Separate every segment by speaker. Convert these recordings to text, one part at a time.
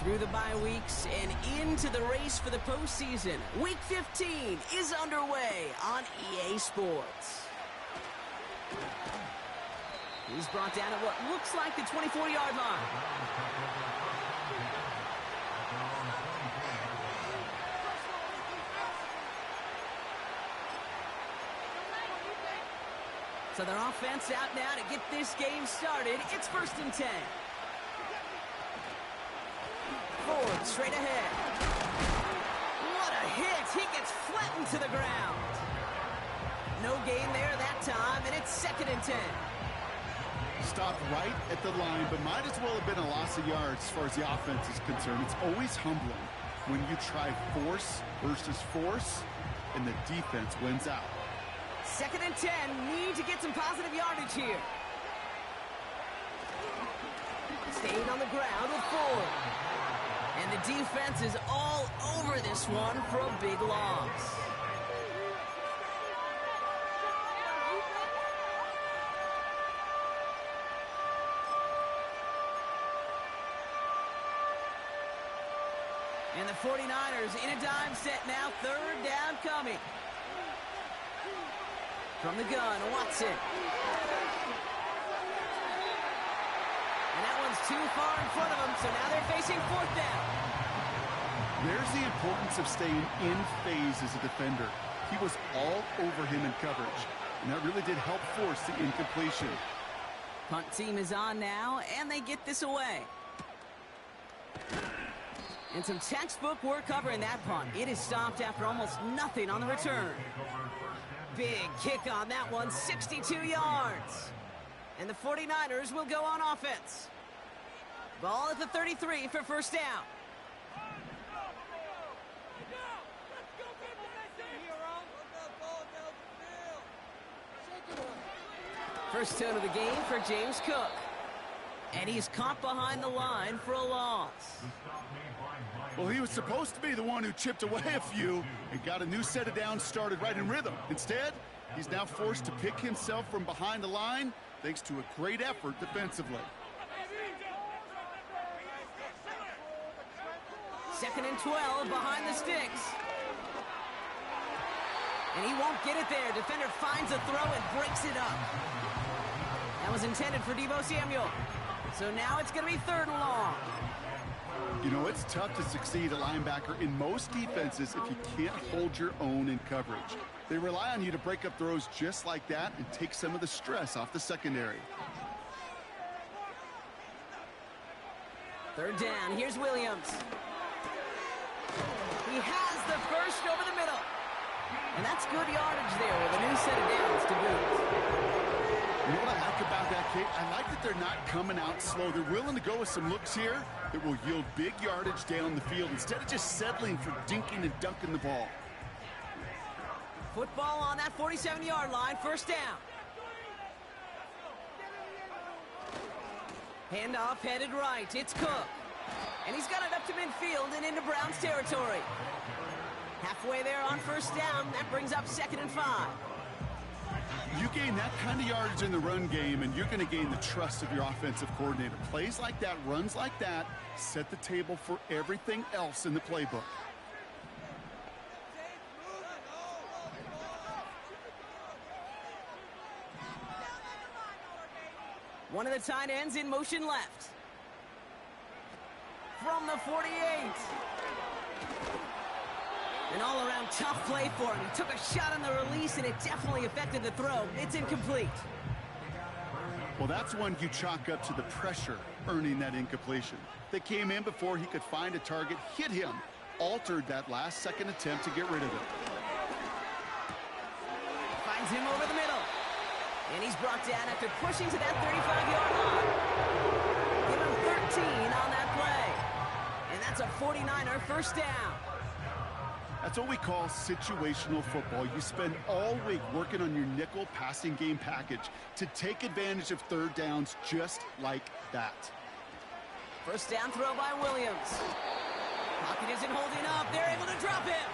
Speaker 1: Through the bye weeks and into the race for the postseason, Week 15 is underway on EA Sports. He's brought down at what looks like the 24-yard line. So their offense out now to get this game started. It's 1st and 10. Ford straight ahead. What a hit. He gets flattened to the ground. No gain there that time, and it's 2nd and 10.
Speaker 2: Stopped right at the line, but might as well have been a loss of yards as far as the offense is concerned. It's always humbling when you try force versus force, and the defense wins out.
Speaker 1: 2nd and 10. Need to get some positive yardage here. Staying on the ground with Ford. And the defense is all over this one for a big loss. And the 49ers in a dime set now. 3rd down coming. From the gun, Watson. And that one's too far in front of them, so now they're facing 4th down.
Speaker 2: There's the importance of staying in phase as a defender. He was all over him in coverage, and that really did help force the incompletion.
Speaker 1: Punt team is on now, and they get this away. And some textbook work covering that punt. It is stopped after almost nothing on the return. Big kick on that one, 62 yards. And the 49ers will go on offense. Ball at the 33 for 1st down. First down of the game for James Cook. And he's caught behind the line for a loss.
Speaker 2: Well, he was supposed to be the one who chipped away a few and got a new set of downs started right in rhythm. Instead, he's now forced to pick himself from behind the line thanks to a great effort defensively.
Speaker 1: 2nd and 12 behind the sticks. And he won't get it there. Defender finds a throw and breaks it up. That was intended for Deebo Samuel. So now it's going to be 3rd and long.
Speaker 2: You know, it's tough to succeed at linebacker in most defenses if you can't hold your own in coverage. They rely on you to break up throws just like that and take some of the stress off the secondary.
Speaker 1: 3rd down. Here's Williams. He has the first over the middle. And that's good yardage there with a new set of downs to boot.
Speaker 2: You know what I like about that, Kate? I like that they're not coming out slow. They're willing to go with some looks here that will yield big yardage down the field instead of just settling for dinking and dunking the ball.
Speaker 1: Football on that 47-yard line, 1st down. Handoff headed right. It's Cook. And he's got it up to midfield and into Browns territory. Halfway there on 1st down. That brings up 2nd and 5.
Speaker 2: You gain that kind of yardage in the run game, and you're going to gain the trust of your offensive coordinator. Plays like that, runs like that, set the table for everything else in the playbook.
Speaker 1: One of the tight ends in motion left. From the 48. An all-around tough play for him. He took a shot on the release, and it definitely affected the throw. It's incomplete.
Speaker 2: Well, that's one you chalk up to the pressure earning that incompletion. They came in before he could find a target, hit him, altered that last-second attempt to get rid of it.
Speaker 1: Finds him over the middle. And he's brought down after pushing to that 35-yard line. Give him 13 on that play. And that's a 49er 1st down.
Speaker 2: That's what we call situational football. You spend all week working on your nickel passing game package to take advantage of 3rd downs just like that.
Speaker 1: 1st down throw by Williams. Pocket isn't holding up. They're able to drop him.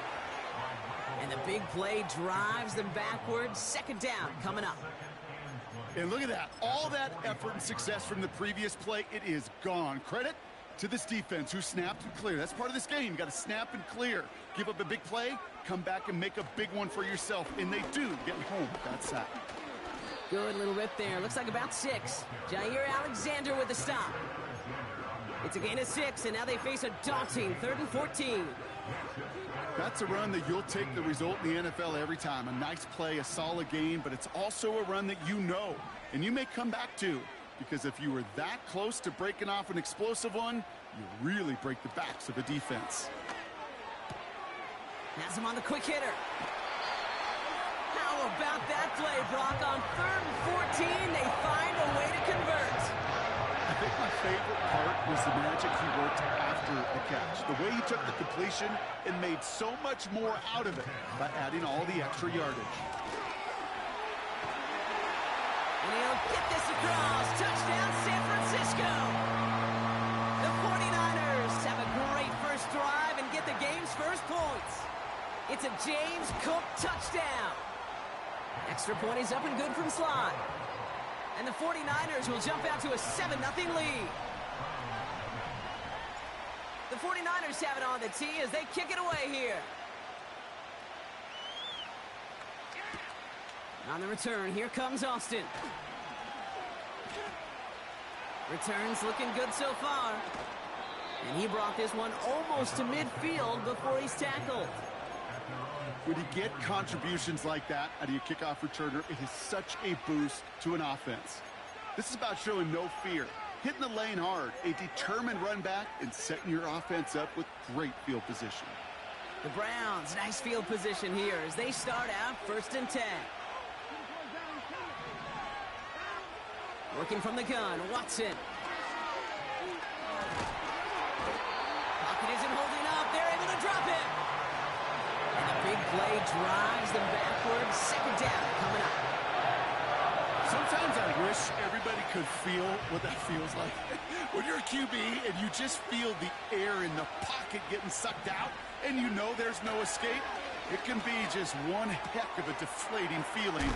Speaker 1: And the big play drives them backwards. 2nd down coming up.
Speaker 2: And look at that. All that effort and success from the previous play, it is gone. Credit to this defense who snapped and cleared. That's part of this game. You got to snap and clear. Give up a big play, come back and make a big one for yourself. And they do, getting home with that sack.
Speaker 1: Good little rip there. Looks like about 6. Jair Alexander with the stop. It's a gain of 6, and now they face a daunting 3rd and 14.
Speaker 2: That's a run that you'll take the result in the NFL every time. A nice play, a solid gain, but it's also a run that you know, and you may come back to. Because if you were that close to breaking off an explosive one, you really break the backs of a defense.
Speaker 1: Has him on the quick hitter. How about that play, Brock? On 3rd and 14, they find a way to convert.
Speaker 2: I think my favorite part was the magic he worked after the catch. The way he took the completion and made so much more out of it by adding all the extra yardage.
Speaker 1: And he'll get this across. Touchdown, San Francisco. The 49ers have a great first drive and get the game's first points. It's a James Cook touchdown. Extra point is up and good from slot. And the 49ers will jump out to a 7-0 lead. The 49ers have it on the tee as they kick it away here. On the return, here comes Austin. Returns looking good so far. And he brought this one almost to midfield before he's tackled.
Speaker 2: When you get contributions like that out of your kickoff returner, it is such a boost to an offense. This is about showing no fear, hitting the lane hard, a determined run back, and setting your offense up with great field position.
Speaker 1: The Browns, nice field position here as they start out 1st and 10. Working from the gun, Watson. Pocket isn't holding up. They're able to drop it. And a big play drives them backwards. 2nd down coming up.
Speaker 2: Sometimes I wish everybody could feel what that feels like. When you're a QB and you just feel the air in the pocket getting sucked out and you know there's no escape, it can be just one heck of a deflating feeling.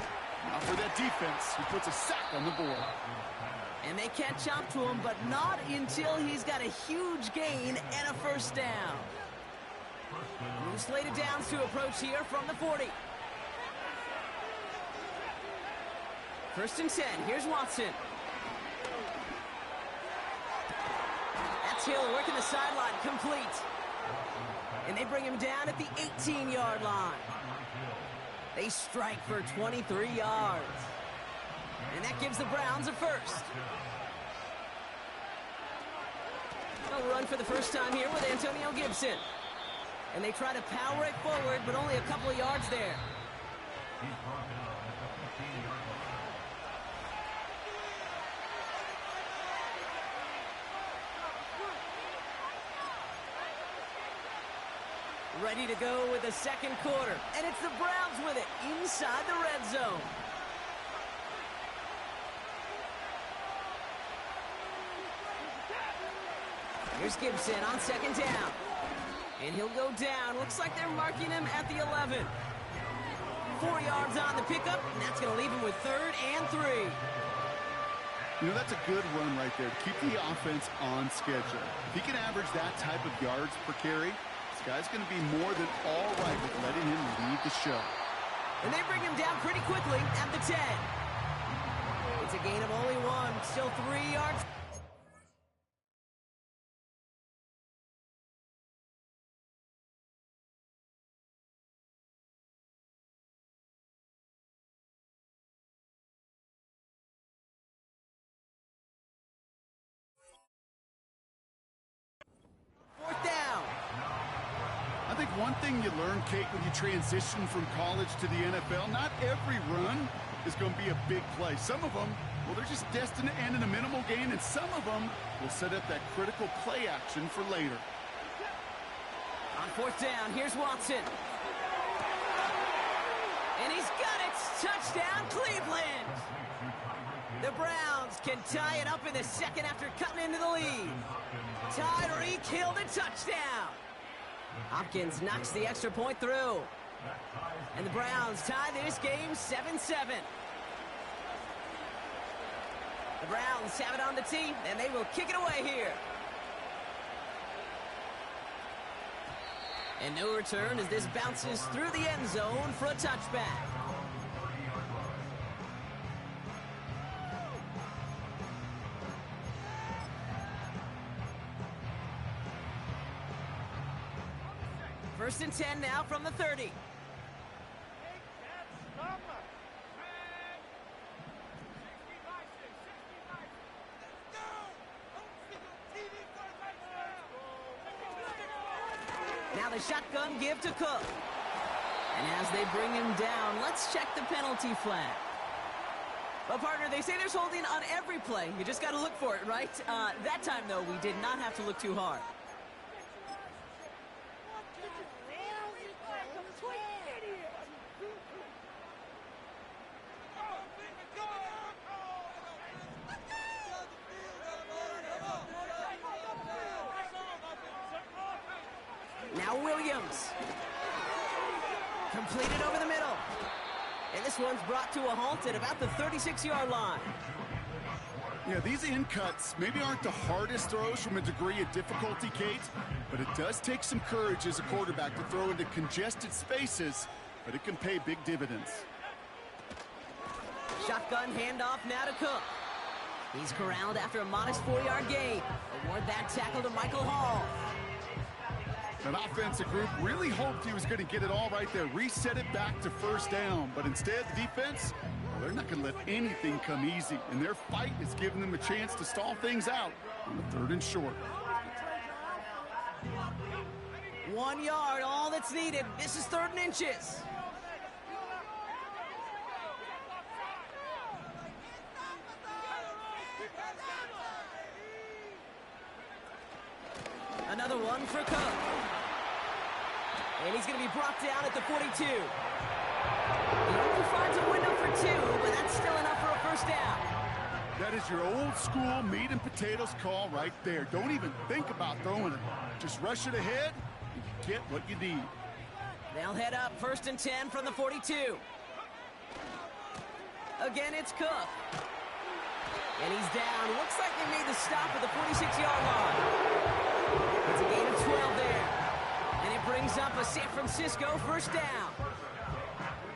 Speaker 2: Not for that defense, who puts a sack on the board.
Speaker 1: And they catch up to him, but not until he's got a huge gain and a 1st down. New slated downs to approach here from the 40. 1st and 10, here's Watson. That's Hill working the sideline, complete. And they bring him down at the 18-yard line. They strike for 23 yards. And that gives the Browns a 1st. They'll run for the first time here with Antonio Gibson. And they try to power it forward, but only a couple of yards there. Ready to go with the 2nd quarter. And it's the Browns with it inside the red zone. Here's Gibson on 2nd down. And he'll go down. Looks like they're marking him at the 11. 4 yards on the pickup, and that's going to leave him with 3rd and 3.
Speaker 2: You know, that's a good run right there to keep the offense on schedule. If he can average that type of yards per carry, this guy's going to be more than all right with letting him lead the show.
Speaker 1: And they bring him down pretty quickly at the 10. It's a gain of only 1, still 3 yards.
Speaker 2: One thing you learn, Kate, when you transition from college to the NFL, not every run is going to be a big play. Some of them, well, they're just destined to end in a minimal gain, and some of them will set up that critical play action for later.
Speaker 1: On 4th down, here's Watson. And he's got it! Touchdown, Cleveland! The Browns can tie it up in the 2nd after cutting into the lead. Tyreek Hill the touchdown! Hopkins knocks the extra point through. And the Browns tie this game 7-7. The Browns have it on the tee, and they will kick it away here. And no return as this bounces through the end zone for a touchback. First and 10 now from the 30. Now the shotgun give to Cook. And as they bring him down, let's check the penalty flag. Well, partner, they say there's holding on every play. You just got to look for it, right? That time, though, we did not have to look too hard. Now Williams. Completed over the middle. And this one's brought to a halt at about the 36-yard line.
Speaker 2: Yeah, these in cuts maybe aren't the hardest throws from a degree of difficulty, Kate, but it does take some courage as a quarterback to throw into congested spaces, but it can pay big dividends.
Speaker 1: Shotgun handoff now to Cook. He's corralled after a modest 4-yard gain. Award that tackle to Michael Hall.
Speaker 2: That offensive group really hoped he was going to get it all right there, reset it back to first down. But instead, the defense, well, they're not going to let anything come easy. And their fight is giving them a chance to stall things out on the 3rd and short.
Speaker 1: 1 yard, all that's needed. This is 3rd and inches. Another one for Cook. And he's going to be brought down at the 42. He only finds a window for 2, but that's still enough for a first down.
Speaker 2: That is your old school meat and potatoes call right there. Don't even think about throwing it. Just rush it ahead and you get what you need.
Speaker 1: They'll head up 1st and 10 from the 42. Again, it's Cook. And he's down. Looks like they made the stop at the 46-yard line. It's a gain of 12 there. And it brings up a San Francisco first down.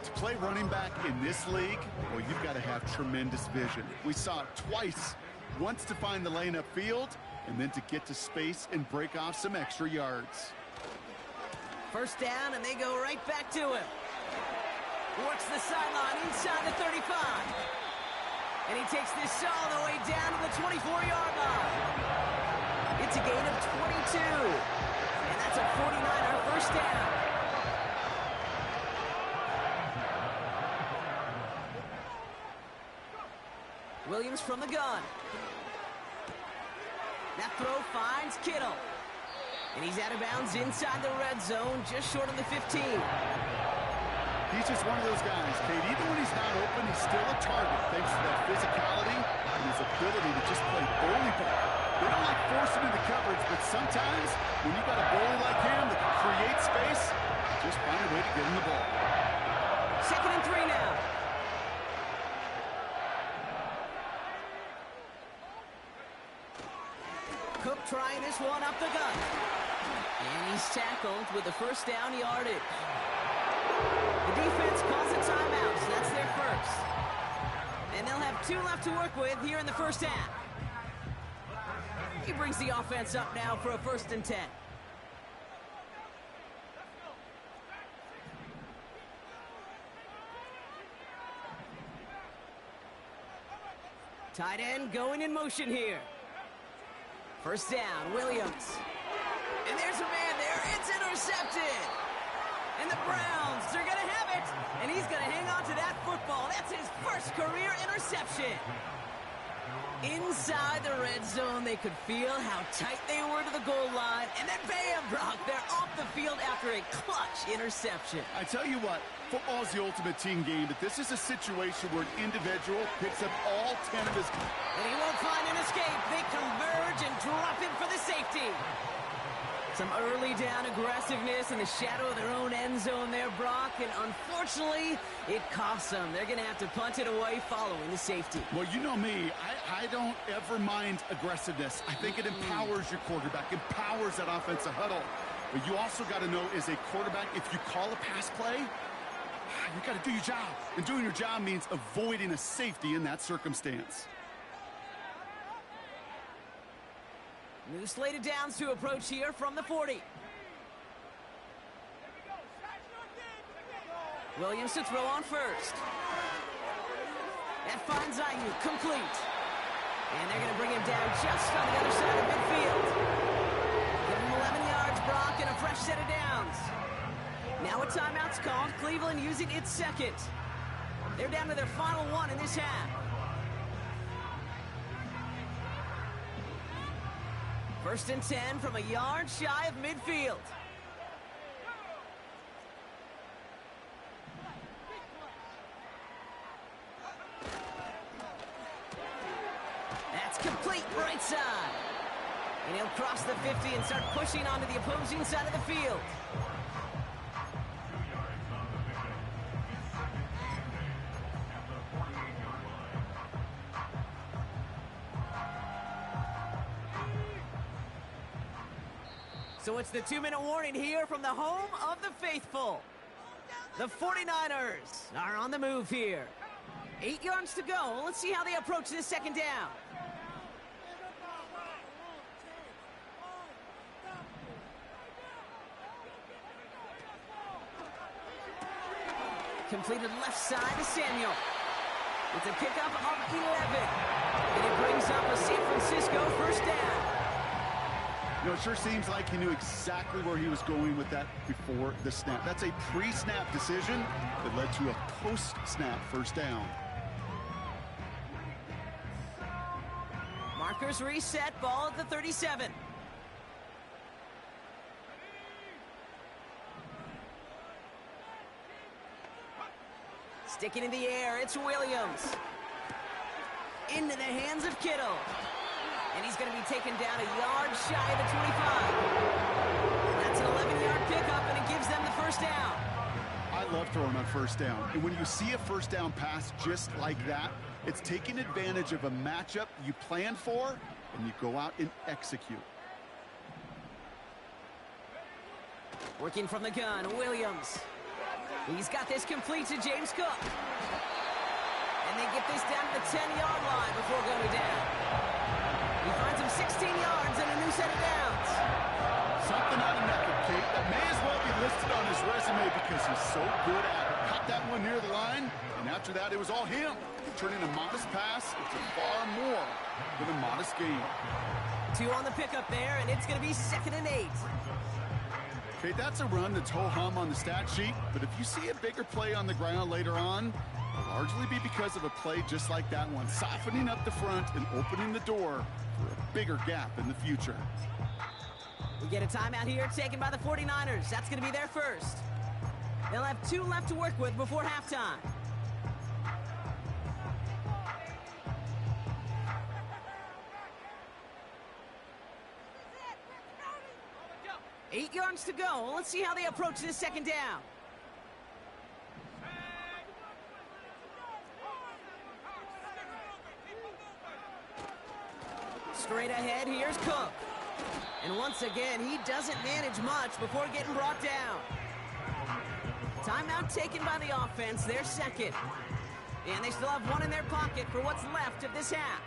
Speaker 2: To play running back in this league, well, you've got to have tremendous vision. We saw it twice. Once to find the lane upfield, and then to get to space and break off some extra yards.
Speaker 1: First down, and they go right back to him. Works the sideline inside the 35. And he takes this all the way down to the 24-yard line. It's a gain of 22. And that's a 49er first down. Williams from the gun. That throw finds Kittle. And he's out of bounds inside the red zone, just short of the 15.
Speaker 2: He's just one of those guys, Kate. Even when he's not open, he's still a target thanks to that physicality and his ability to just play bully ball. They don't like forcing into coverage, but sometimes when you've got a bully like him that can create space, just find a way to get him the ball.
Speaker 1: 2nd and 3 now. Cook trying this one up the gut. And he's tackled with the first down yardage. The defense calls a timeout, so that's their first. And they'll have 2 left to work with here in the first half. He brings the offense up now for a 1st and 10. Tight end going in motion here. First down, Williams. And there's a man there. It's intercepted. And the Browns, they're going to have it. And he's going to hang on to that football. That's his first career interception. Inside the red zone, they could feel how tight they were to the goal line. And then bam, Brock, they're off the field after a clutch interception.
Speaker 2: I tell you what, football is the ultimate team game, but this is a situation where an individual picks up all 10 of his...
Speaker 1: And he won't find an escape. They converge and drop him for the safety. Some early down aggressiveness in the shadow of their own end zone there, Brock, and unfortunately, it costs them. They're going to have to punt it away following the safety.
Speaker 2: Well, you know me, I don't ever mind aggressiveness. I think it empowers your quarterback, empowers that offensive huddle. But you also got to know, as a quarterback, if you call a pass play, you got to do your job. And doing your job means avoiding a safety in that circumstance.
Speaker 1: New slated downs to approach here from the 40. Williams to throw on first. That finds Ayuk, complete. And they're going to bring him down just on the other side of midfield. Give him 11 yards, Brock, and a fresh set of downs. Now a timeout's called. Cleveland using its second. They're down to their final one in this half. First and 10 from a yard shy of midfield. That's complete right side. And he'll cross the 50 and start pushing onto the opposing side of the field. So it's the 2-minute warning here from the home of the faithful. The 49ers are on the move here. 8 yards to go. Let's see how they approach this second down. Completed left side to Samuel. It's a pickup of 11. And it brings up a San Francisco first down.
Speaker 2: You know, it sure seems like he knew exactly where he was going with that before the snap. That's a pre-snap decision that led to a post-snap first down.
Speaker 1: Markers reset, ball at the 37. Sticking in the air, it's Williams. Into the hands of Kittle. And he's going to be taken down a yard shy of the 25. That's an 11-yard pickup, and it gives them the first down.
Speaker 2: I love throwing on first down. And when you see a first down pass just like that, it's taking advantage of a matchup you planned for, and you go out and execute.
Speaker 1: Working from the gun, Williams. He's got this complete to James Cook. And they get this down to the 10-yard line before going down. He finds him 16 yards and a new set of downs.
Speaker 2: Something out of nothing, Kate. That may as well be listed on his resume because he's so good at it. Caught that one near the line, and after that, it was all him. Turning a modest pass into far more than a modest gain.
Speaker 1: 2 on the pickup there, and it's going to be 2nd and 8.
Speaker 2: Okay, that's a run that's ho-hum on the stat sheet, but if you see a bigger play on the ground later on, it'll largely be because of a play just like that one, softening up the front and opening the door for a bigger gap in the future.
Speaker 1: We get a timeout here taken by the 49ers. That's going to be their first. They'll have 2 left to work with before halftime. Eight yards to go. Let's see how they approach this second down. Straight ahead, here's Cook. And once again, he doesn't manage much before getting brought down. Timeout taken by the offense, their second. And they still have 1 in their pocket for what's left of this half.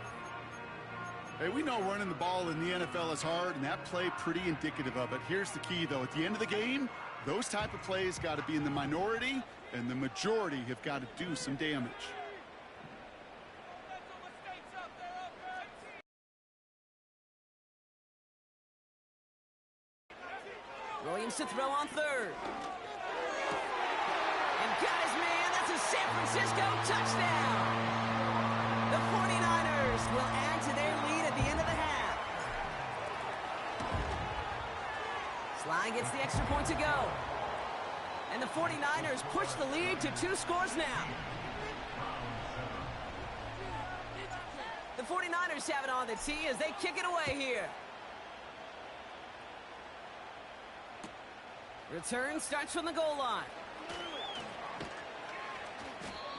Speaker 2: Hey, we know running the ball in the NFL is hard, and that play pretty indicative of it. Here's the key, though. At the end of the game, those type of plays got to be in the minority, and the majority have got to do some damage.
Speaker 1: Williams to throw on third. And guys, man, that's a San Francisco touchdown. The 49ers will add to their lead at the end of the half. Sly gets the extra point to go. And the 49ers push the lead to 2 scores now. The 49ers have it on the tee as they kick it away here. Return starts from the goal line.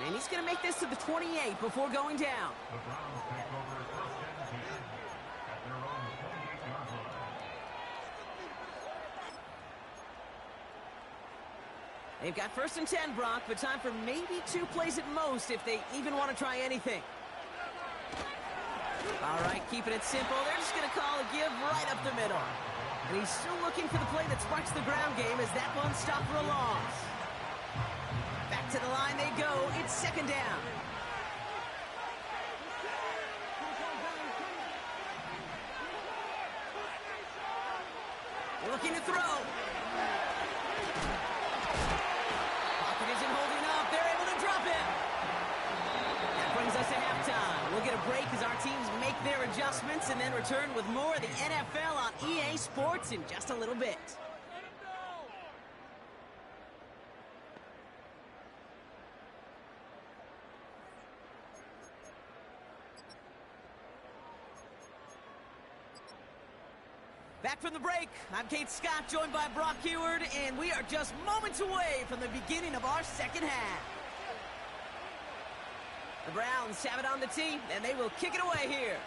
Speaker 1: And he's going to make this to the 28 before going down. They've got 1st and 10, Brock, but time for maybe 2 plays at most if they even want to try anything. All right, keeping it simple. They're just going to call a give right up the middle. And he's still looking for the play that sparks the ground game as that one stopped for a loss. Back to the line they go. It's 2nd down. Looking to throw. Pocket isn't holding up. They're able to drop him. That brings us to halftime. We'll get a break as our teams make their adjustments and then return with more of the NFL on EA Sports in just a little bit. Back from the break, I'm Kate Scott, joined by Brock Heward, and we are just moments away from the beginning of our 2nd half. The Browns have it on the tee, and they will kick it away here.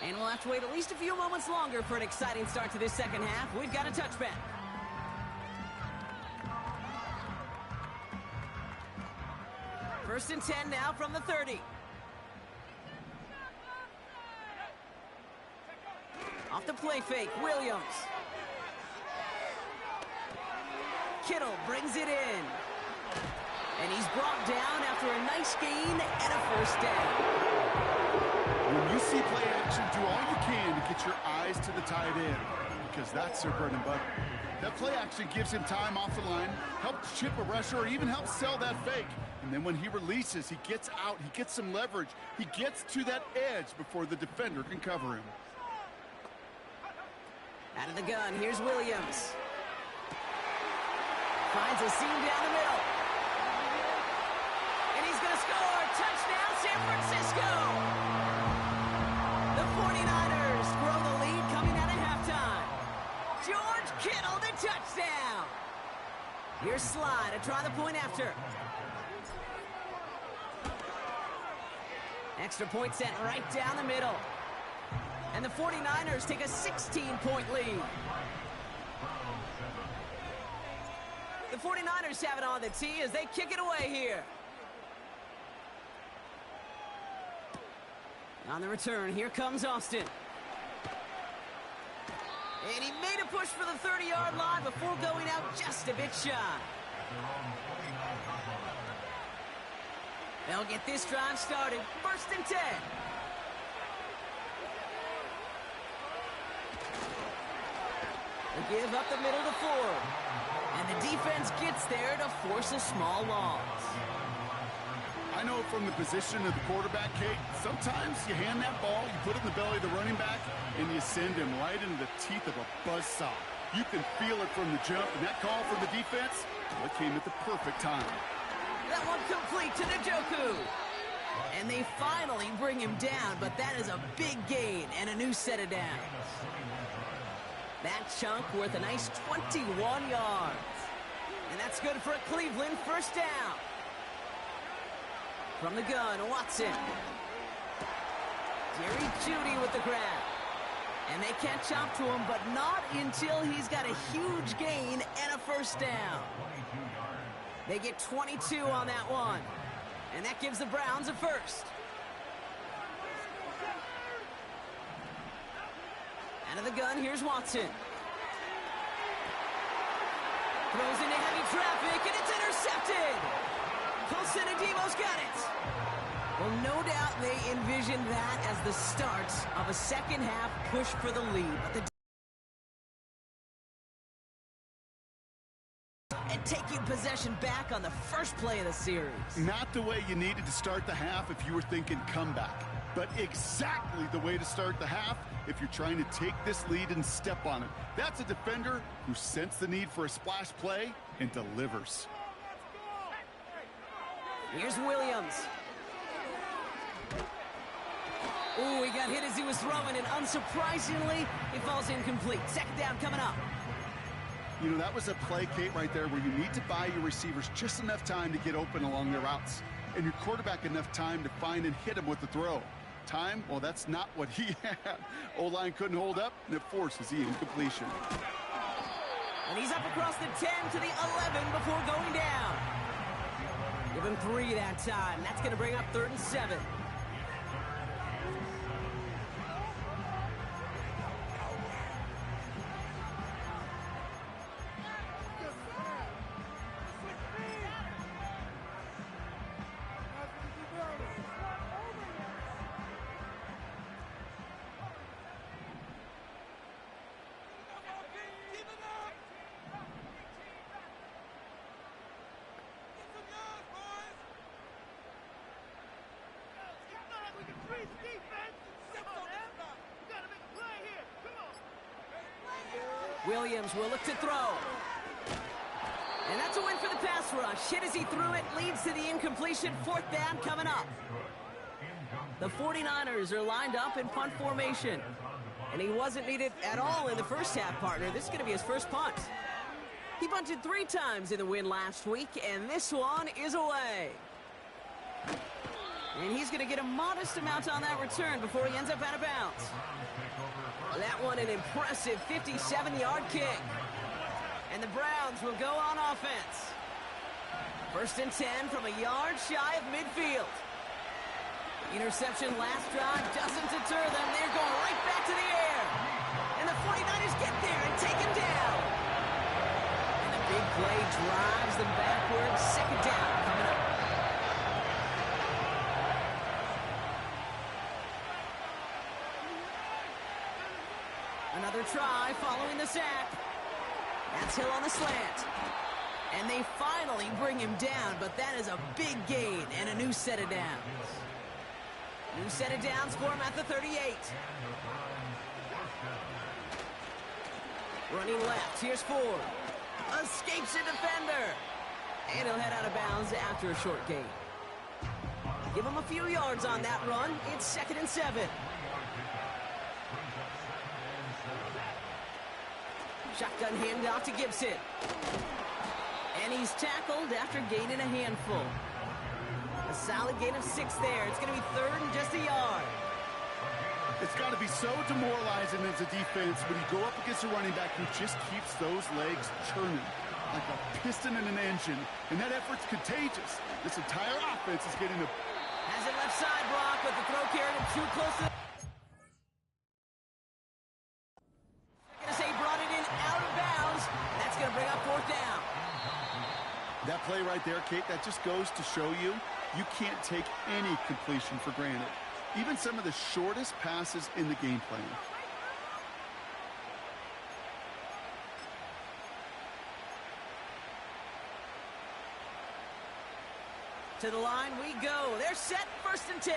Speaker 1: And we'll have to wait at least a few moments longer for an exciting start to this 2nd half. We've got a touchback. First and 10 now from the 30. Off the play fake, Williams. Kittle brings it in. And he's brought down after a nice gain and a 1st down.
Speaker 2: When you see play action, do all you can to get your eyes to the tight end, because that's their bread and butter. That play action gives him time off the line, helps chip a rusher, or even helps sell that fake. And then when he releases, he gets out, he gets some leverage. He gets to that edge before the defender can cover him.
Speaker 1: Out of the gun, here's Williams. Finds a seam down the middle. And he's going to score. Touchdown, San Francisco. The 49ers grow the lead coming out of halftime. George Kittle, the touchdown. Here's Sly to try the point after. Extra point sent right down the middle. And the 49ers take a 16-point lead. The 49ers have it on the tee as they kick it away here. On the return, here comes Austin. And he made a push for the 30-yard line before going out just a bit shy. They'll get this drive started. 1st and 10. They give up the middle to Ford. And the defense gets there to force a small loss.
Speaker 2: I know from the position of the quarterback, Kate, sometimes you hand that ball, you put it in the belly of the running back, and you send him right into the teeth of a buzzsaw. You can feel it from the jump, and that call from the defense, well, it came at the perfect time.
Speaker 1: That one complete to Njoku. And they finally bring him down, but that is a big gain and a new set of downs. That chunk worth a nice 21 yards. And that's good for a Cleveland 1st down. From the gun, Watson. Jerry Jeudy with the grab. And they catch up to him, but not until he's got a huge gain and a 1st down. They get 22 on that one. And that gives the Browns a 1st. Out of the gun, here's Watson. Throws into heavy traffic, and it's intercepted. Colson Adebo's got it. Well, no doubt they envisioned that as the start of a 2nd half push for the lead. But and taking possession back on the 1st play of the series.
Speaker 2: Not the way you needed to start the half if you were thinking comeback, but exactly the way to start the half if you're trying to take this lead and step on it. That's a defender who sensed the need for a splash play and delivers.
Speaker 1: Here's Williams. Ooh, he got hit as he was throwing, and unsurprisingly, it falls incomplete. 2nd down coming up.
Speaker 2: You know, that was a play, Kate, right there where you need to buy your receivers just enough time to get open along their routes, and your quarterback enough time to find and hit him with the throw. Time, well, that's not what he had. O-line couldn't hold up, and it forces the incompletion.
Speaker 1: And he's up across the 10 to the 11 before going down. Give him 3 that time. That's going to bring up 3rd and 7. Williams will look to throw. And that's a win for the pass rush. Hit as he threw it, leads to the incompletion. 4th down coming up. The 49ers are lined up in punt formation. And he wasn't needed at all in the first half, partner. This is going to be his first punt. He punted 3 times in the win last week, and this one is away. And he's going to get a modest amount on that return before he ends up out of bounds. That one an impressive 57-yard kick. And the Browns will go on offense. 1st and 10 from a yard shy of midfield. Interception last drive doesn't deter them. They're going right back to the air. And the 49ers get there and take him down. And the big play drives them backwards. 2nd down coming up. Another try following the sack. That's Hill on the slant. And they finally bring him down, but that is a big gain and a new set of downs. New set of downs for him at the 38. Running left, here's Ford. Escapes a defender. And he'll head out of bounds after a short gain. Give him a few yards on that run. It's 2nd and 7. Shotgun handoff to Gibson. And he's tackled after gaining a handful. A solid gain of 6 there. It's going to be 3rd and just a yard.
Speaker 2: It's got to be so demoralizing as a defense when you go up against a running back who just keeps those legs churning like a piston in an engine. And that effort's contagious. This entire offense is getting a...
Speaker 1: Has it left side, Brock, but the throw carried him too close to...
Speaker 2: That play right there, Kate, that just goes to show you, you can't take any completion for granted. Even some of the shortest passes in the game plan.
Speaker 1: To the line we go. They're set, 1st and 10.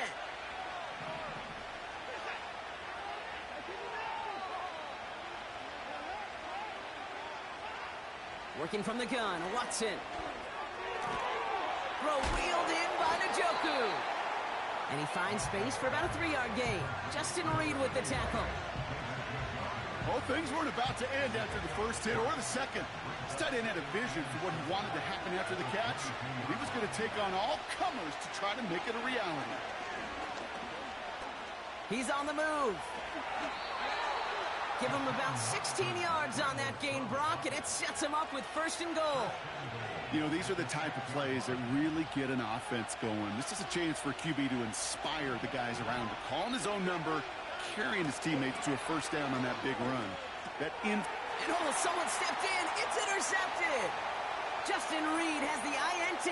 Speaker 1: Working from the gun, Watson. Throw wheeled in by Njoku. And he finds space for about a 3-yard gain. Justin Reed with the tackle.
Speaker 2: Well, things weren't about to end after the first hit or the second. This tight end had a vision for what he wanted to happen after the catch. He was going to take on all comers to try to make it a reality.
Speaker 1: He's on the move. Give him about 16 yards on that gain, Brock, and it sets him up with 1st and goal.
Speaker 2: You know, these are the type of plays that really get an offense going. This is a chance for QB to inspire the guys around him. Calling his own number, carrying his teammates to a 1st down on that big run. And
Speaker 1: someone stepped in. It's intercepted. Justin Reed has the INT.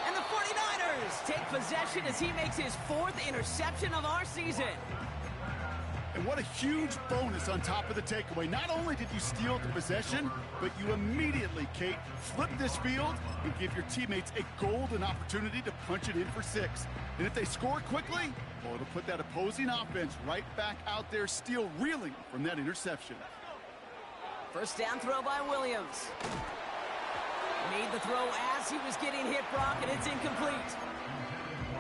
Speaker 1: And the 49ers take possession as he makes his 4th interception of our season.
Speaker 2: And what a huge bonus on top of the takeaway. Not only did you steal the possession, but you immediately, Kate, flip this field and give your teammates a golden opportunity to punch it in for 6. And if they score quickly, well, it'll put that opposing offense right back out there, still reeling from that interception.
Speaker 1: 1st down throw by Williams. Made the throw as he was getting hit, Brock, and it's incomplete.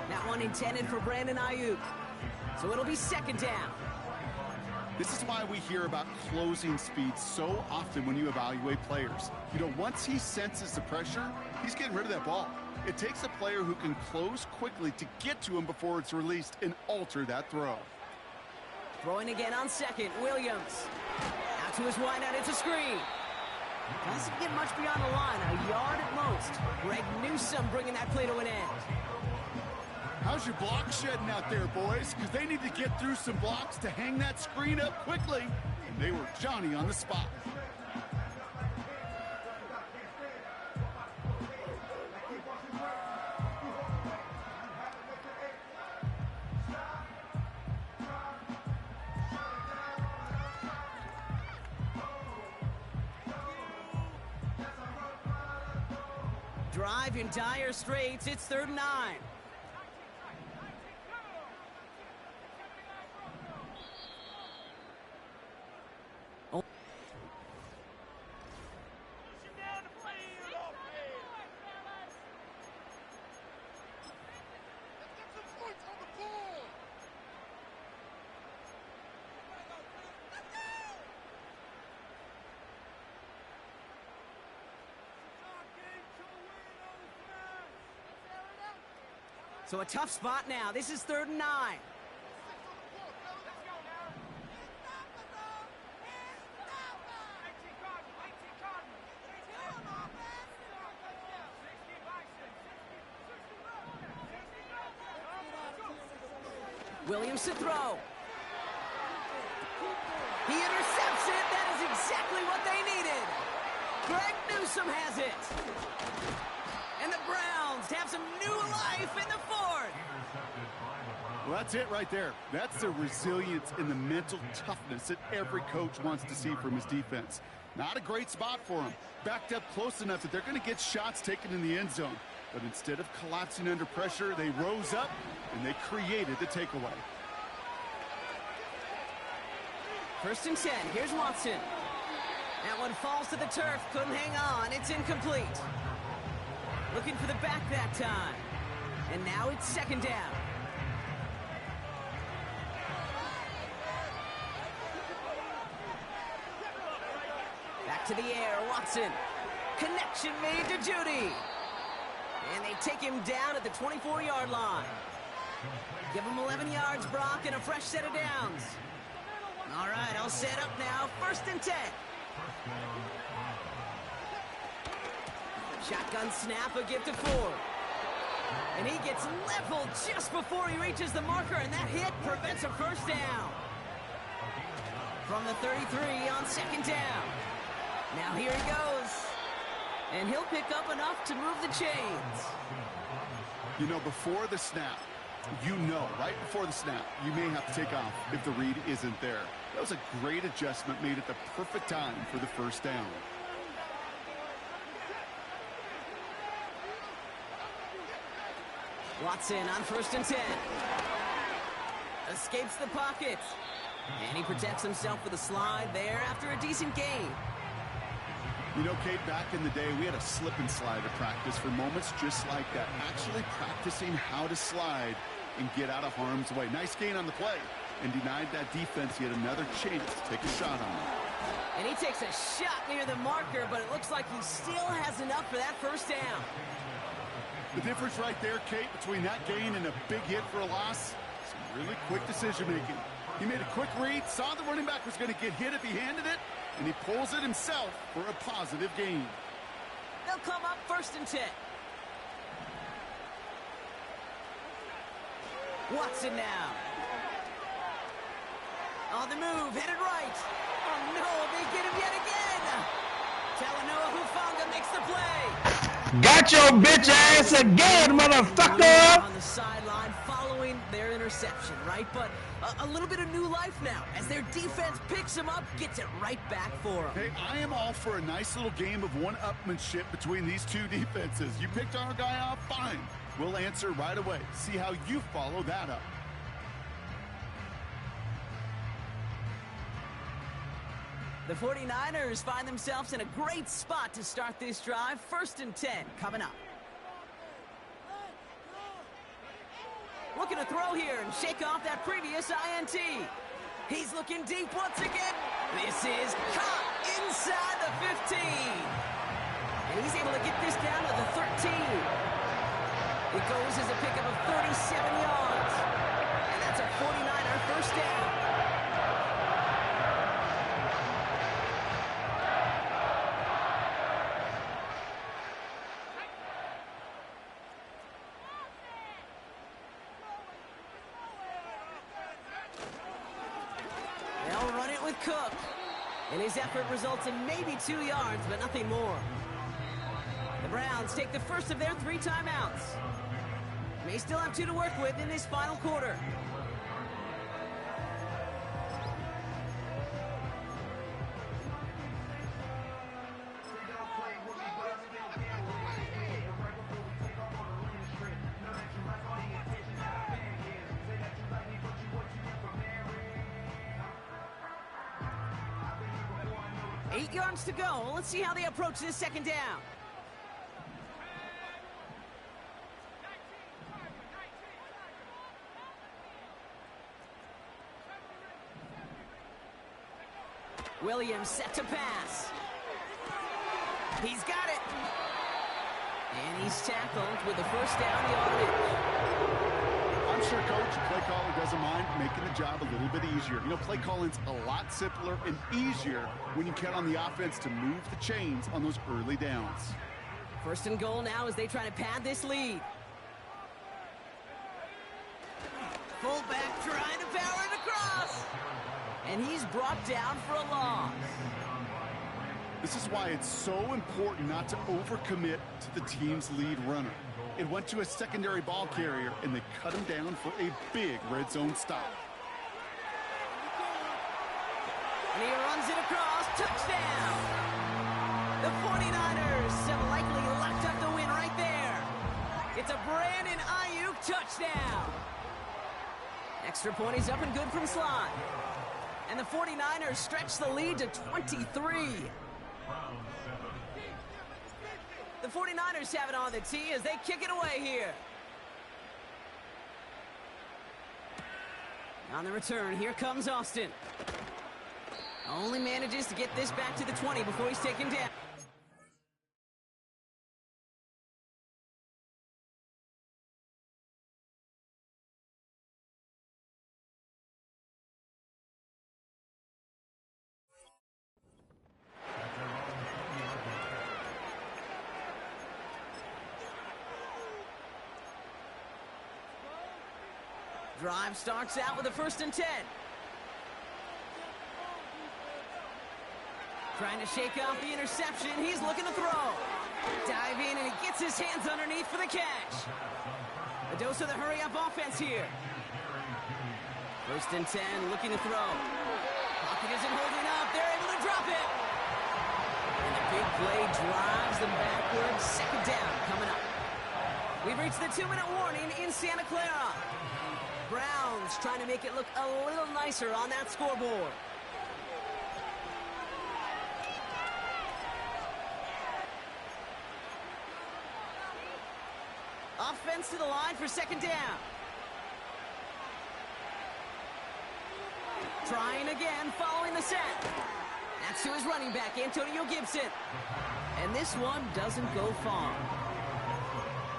Speaker 1: That one intended for Brandon Ayuk. So it'll be 2nd down.
Speaker 2: This is why we hear about closing speed so often when you evaluate players. You know, once he senses the pressure, he's getting rid of that ball. It takes a player who can close quickly to get to him before it's released and alter that throw.
Speaker 1: Throwing again on second, Williams. Out to his wideout, it's a screen. Doesn't get much beyond the line, a yard at most. Greg Newsome bringing that play to an end.
Speaker 2: How's your block shedding out there, boys? Because they need to get through some blocks to hang that screen up quickly. And they were Johnny on the spot.
Speaker 1: Drive in dire straits, it's 3rd and 9. So a tough spot now. This is 3rd and 9. Williams to throw. He intercepts it. That is exactly what they needed. Greg Newsome has it. And the Browns have some new life in the 4th.
Speaker 2: Well, that's it right there. That's the resilience and the mental toughness that every coach wants to see from his defense. Not a great spot for him. Backed up close enough that they're going to get shots taken in the end zone. But instead of collapsing under pressure, they rose up and they created the takeaway.
Speaker 1: 1st and 10. Here's Watson. That one falls to the turf. Couldn't hang on. It's incomplete. Looking for the back that time. And now it's 2nd down. Back to the air, Watson. Connection made to Judy. And they take him down at the 24-yard line. Give him 11 yards, Brock, and a fresh set of downs. All right, all set up now. 1st and 10. Shotgun snap, a give to Ford. And he gets leveled just before he reaches the marker, and that hit prevents a 1st down. From the 33 on 2nd down. Now here he goes. And he'll pick up enough to move the chains.
Speaker 2: You know, before the snap, right before the snap, you may have to take off if the read isn't there. That was a great adjustment made at the perfect time for the 1st down.
Speaker 1: Watson on 1st and 10. Escapes the pocket. And he protects himself with a slide there after a decent gain.
Speaker 2: You know, Kate, back in the day, we had a slip and slide at practice for moments just like that. Actually practicing how to slide and get out of harm's way. Nice gain on the play. And denied that defense yet another chance to take a shot on him.
Speaker 1: And he takes a shot near the marker, but it looks like he still has enough for that 1st down.
Speaker 2: The difference right there, Kate, between that gain and a big hit for a loss, some really quick decision-making. He made a quick read, saw the running back was going to get hit if he handed it, and he pulls it himself for a positive gain.
Speaker 1: They'll come up 1st and 10. Watson now. On the move, headed right. Oh no, they get him yet again. Talanoa Hufanga makes the play.
Speaker 3: Got your bitch ass again, motherfucker!
Speaker 1: On the sideline following their interception, right? But a little bit of new life now as their defense picks him up, gets it right back for him.
Speaker 2: Hey, I am all for a nice little game of one-upmanship between these two defenses. You picked our guy off, fine. We'll answer right away. See how you follow that up.
Speaker 1: The 49ers find themselves in a great spot to start this drive. 1st and 10 coming up. Looking to throw here and shake off that previous INT. He's looking deep once again. This is caught inside the 15. And he's able to get this down to the 13. It goes as a pickup of 37 yards. And that's a 49er 1st down. Cook. And his effort results in maybe 2 yards, but nothing more. The Browns take the first of their 3 timeouts. May still have 2 to work with in this final quarter. Eight yards to go. Let's see how they approach this second down. Williams set to pass. He's got it. And he's tackled with the first down yardage.
Speaker 2: I'm sure coach, play caller doesn't mind making the job a little bit easier. You know, play calling's a lot simpler and easier when you count on the offense to move the chains on those early downs.
Speaker 1: First and goal now as they try to pad this lead. Fullback trying to power it across. And he's brought down for a loss.
Speaker 2: This is why it's so important not to overcommit to the team's lead runner. It went to a secondary ball carrier, and they cut him down for a big red zone stop.
Speaker 1: And he runs it across. Touchdown! The 49ers have likely locked up the win right there. It's a Brandon Ayuk touchdown. Extra point is up and good from slot. And the 49ers stretch the lead to 23. The 49ers have it on the tee as they kick it away here. On the return, here comes Austin. Only manages to get this back to the 20 before he's taken down. Drive starts out with a 1st and 10. Trying to shake off the interception. He's looking to throw. Dive in, and he gets his hands underneath for the catch. A dose of the hurry-up offense here. 1st and 10, looking to throw. Pocket isn't holding up. They're able to drop it. And the big play drives them backwards. 2nd down coming up. We've reached the 2-minute warning in Santa Clara. Browns trying to make it look a little nicer on that scoreboard. Offense to the line for 2nd down. Trying again following the set. That's to his running back, Antonio Gibson. And this one doesn't go far.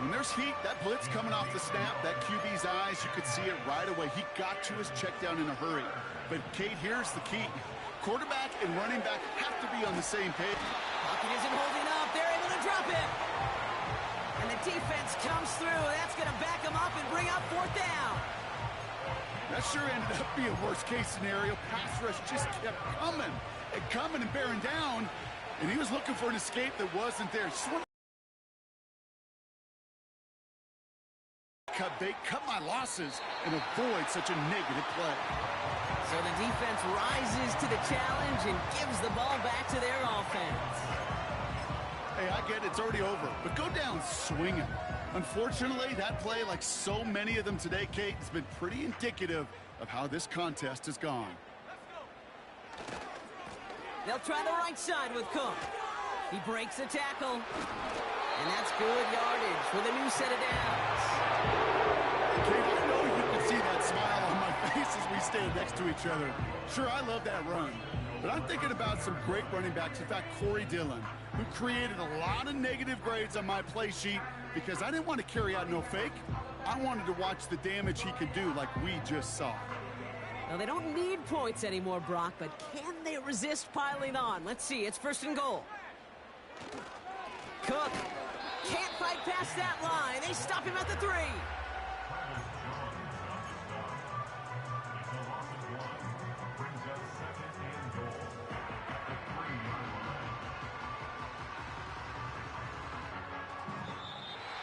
Speaker 2: When there's heat, that blitz coming off the snap, that QB's eyes, you could see it right away. He got to his check down in a hurry. But, Kate, here's the key. Quarterback and running back have to be on the same page.
Speaker 1: Pocket isn't holding up. They're able to drop it. And the defense comes through. That's going to back him up and bring up 4th down.
Speaker 2: That sure ended up being a worst-case scenario. Pass rush just kept coming and bearing down. And he was looking for an escape that wasn't there. Cut my losses and avoid such a negative play.
Speaker 1: So the defense rises to the challenge and gives the ball back to their offense.
Speaker 2: Hey, I get it, it's already over, but go down swinging. Unfortunately, that play, like so many of them today, Kate, has been pretty indicative of how this contest has gone.
Speaker 1: They'll try the right side with Cook. He breaks the tackle. And that's good yardage for the new set of downs.
Speaker 2: Kate, I know you can see that smile on my face as we stand next to each other. Sure, I love that run. But I'm thinking about some great running backs. In fact, Corey Dillon, who created a lot of negative grades on my play sheet because I didn't want to carry out no fake. I wanted to watch the damage he could do like we just saw.
Speaker 1: Now, they don't need points anymore, Brock, but can they resist piling on? Let's see. It's 1st and goal. Cook can't fight past that line. They stop him at the 3.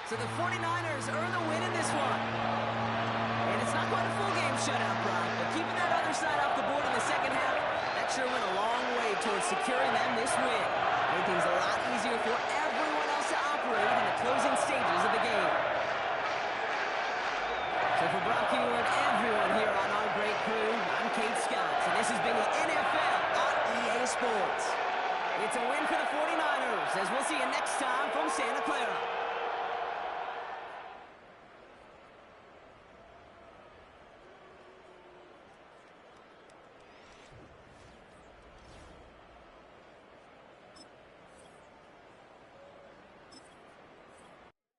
Speaker 1: So the 49ers earn the win in this one. And it's not quite a full game shutout, Brock, but keeping that other side off the board in the second half, that sure went a long way towards securing them this win. Made things a lot easier for everyone else to operate in the closing stages of